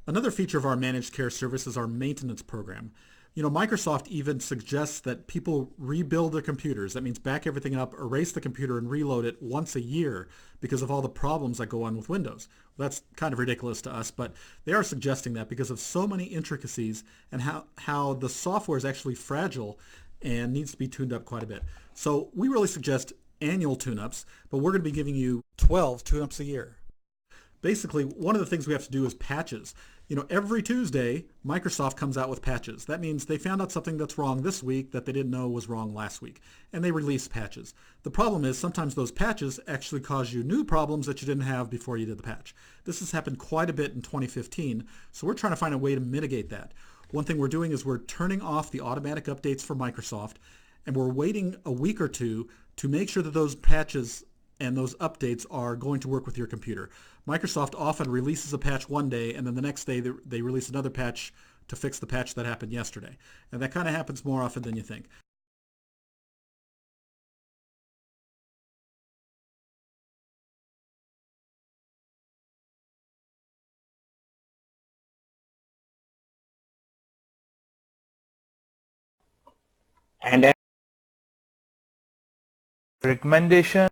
Another feature of our managed care service is our maintenance program. You know, Microsoft even suggests that people rebuild their computers. That means back everything up, erase the computer, and reload it once a year because of all the problems that go on with Windows. Well, that's kind of ridiculous to us, but they are suggesting that because of so many intricacies and how the software is actually fragile and needs to be tuned up quite a bit. So we really suggest annual tune-ups, but we're going to be giving you 12 tune-ups a year. Basically, one of the things we have to do is patches. You know, every Tuesday, Microsoft comes out with patches. That means they found out something that's wrong this week that they didn't know was wrong last week, and they release patches. The problem is sometimes those patches actually cause you new problems that you didn't have before you did the patch. This has happened quite a bit in 2015, so we're trying to find a way to mitigate that. One thing we're doing is we're turning off the automatic updates for Microsoft, and we're waiting a week or two to make sure that those patches and those updates are going to work with your computer. Microsoft often releases a patch one day and then the next day they release another patch to fix the patch that happened yesterday. And that kind of happens more often than you think. And a recommendation,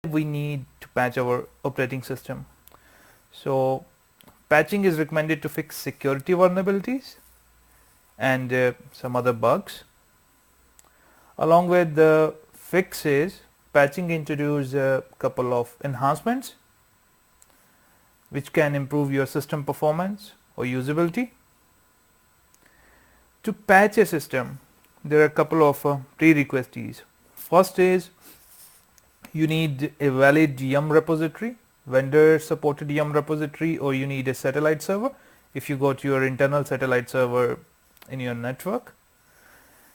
we need to patch our operating system. So patching is recommended to fix security vulnerabilities and some other bugs. Along with the fixes, patching introduces a couple of enhancements which can improve your system performance or usability. To patch a system, there are a couple of prerequisites. First is you need a valid yum repository, vendor supported yum repository, or you need a satellite server if you go to your internal satellite server in your network.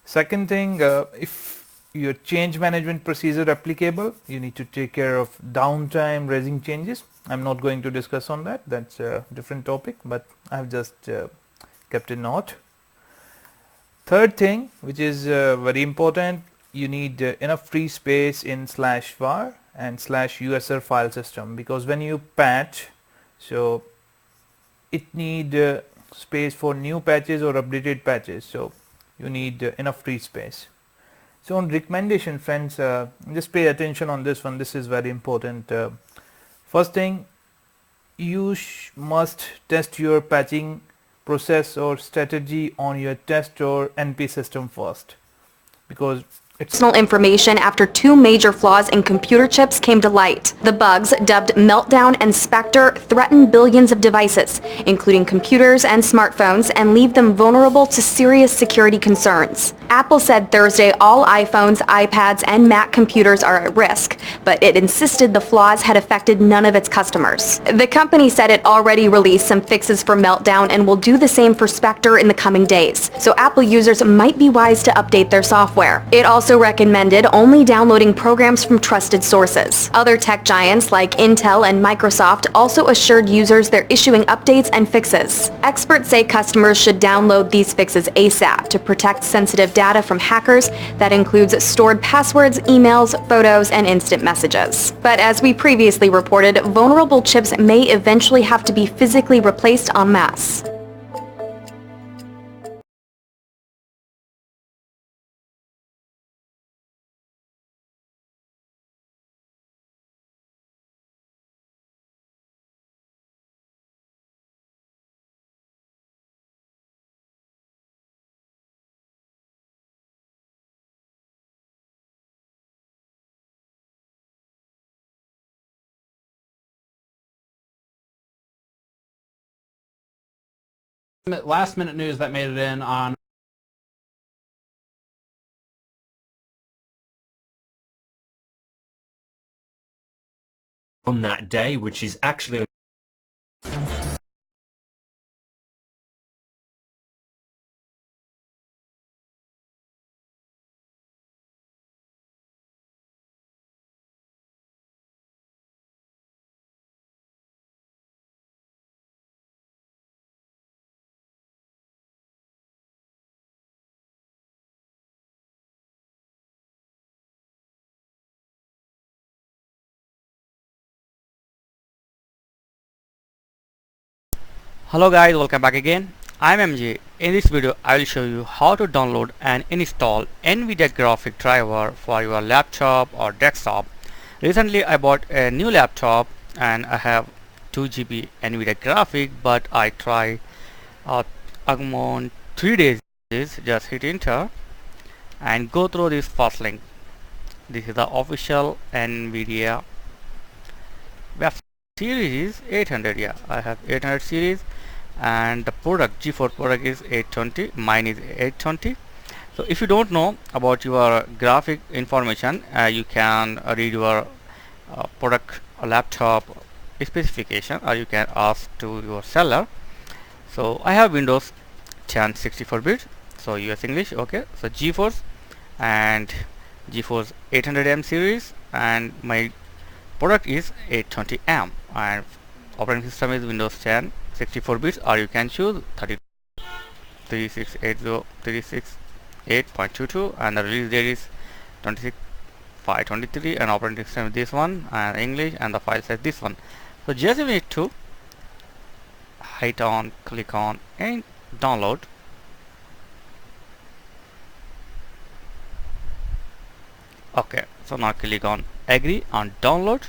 Second thing, if your change management procedure applicable, you need to take care of downtime raising changes. I'm not going to discuss on that, that's a different topic, but I've just kept a note. Third thing, which is very important, you need enough free space in /var and /usr file system, because when you patch, so it need space for new patches or updated patches, so you need enough free space. So on recommendation, friends, just pay attention on this one, this is very important. First thing, you must test your patching process or strategy on your test or NP system first, because personal information after two major flaws in computer chips came to light. The bugs, dubbed Meltdown and Spectre, threaten billions of devices, including computers and smartphones, and leave them vulnerable to serious security concerns. Apple said Thursday all iPhones, iPads, and Mac computers are at risk, but it insisted the flaws had affected none of its customers. The company said it already released some fixes for Meltdown and will do the same for Spectre in the coming days, so Apple users might be wise to update their software. It also recommended only downloading programs from trusted sources. Other tech giants like Intel and Microsoft also assured users they're issuing updates and fixes. Experts say customers should download these fixes ASAP to protect sensitive data from hackers. That includes stored passwords, emails, photos, and instant messages. But as we previously reported, vulnerable chips may eventually have to be physically replaced en masse. Last minute news that made it in on that day, which is actually Hello guys, welcome back again. I'm MJ. In this video I will show you how to download and install Nvidia graphic driver for your laptop or desktop. Recently I bought a new laptop and I have 2 GB Nvidia graphic, but I try around 3 days. Just hit enter and go through this first link. This is the official Nvidia website. Series is 800. Yeah, I have 800 series, and the product GeForce product is 820. Mine is 820. So if you don't know about your graphic information, you can read your product laptop specification, or you can ask to your seller. So I have Windows 10 64-bit, so US English. Okay, so GeForce and GeForce 800M series, and my product is 820M, and operating system is Windows 10 64 bits, or you can choose 3680 and the release date is 26/5/23, and operating system is this one, and English, and the file size this one. So just you need to click on and download. Okay, so now click on agree on download.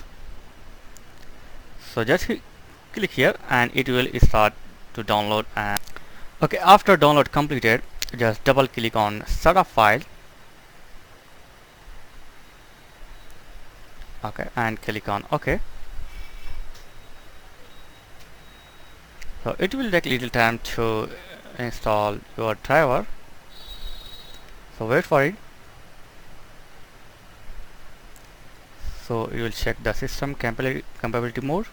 So just click here and it will start to download. And okay, after download completed, just double click on setup file. Okay, and click on OK. So it will take little time to install your driver, so wait for it. So you will check the system compatibility mode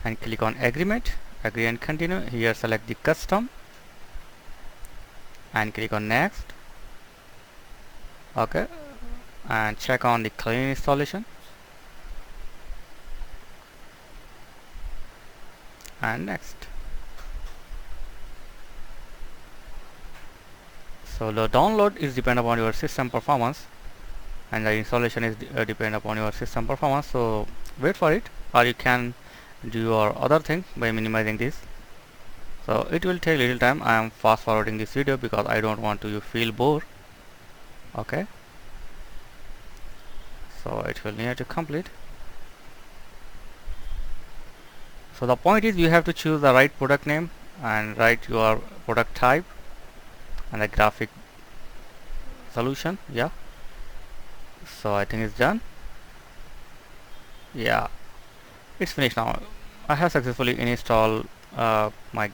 and click on agreement, agree and continue. Here select the custom and click on next. Okay, and check on the clean installation and next. So the download is depend upon your system performance, and the installation is depend upon your system performance. So wait for it, or you can do your other thing by minimizing this. So it will take little time. I am fast forwarding this video because I don't want to feel bored. Okay, so it will need to complete. So the point is you have to choose the right product name and write your product type and the graphic solution. Yeah, so I think it's done. Yeah, it's finished now. I have successfully installed my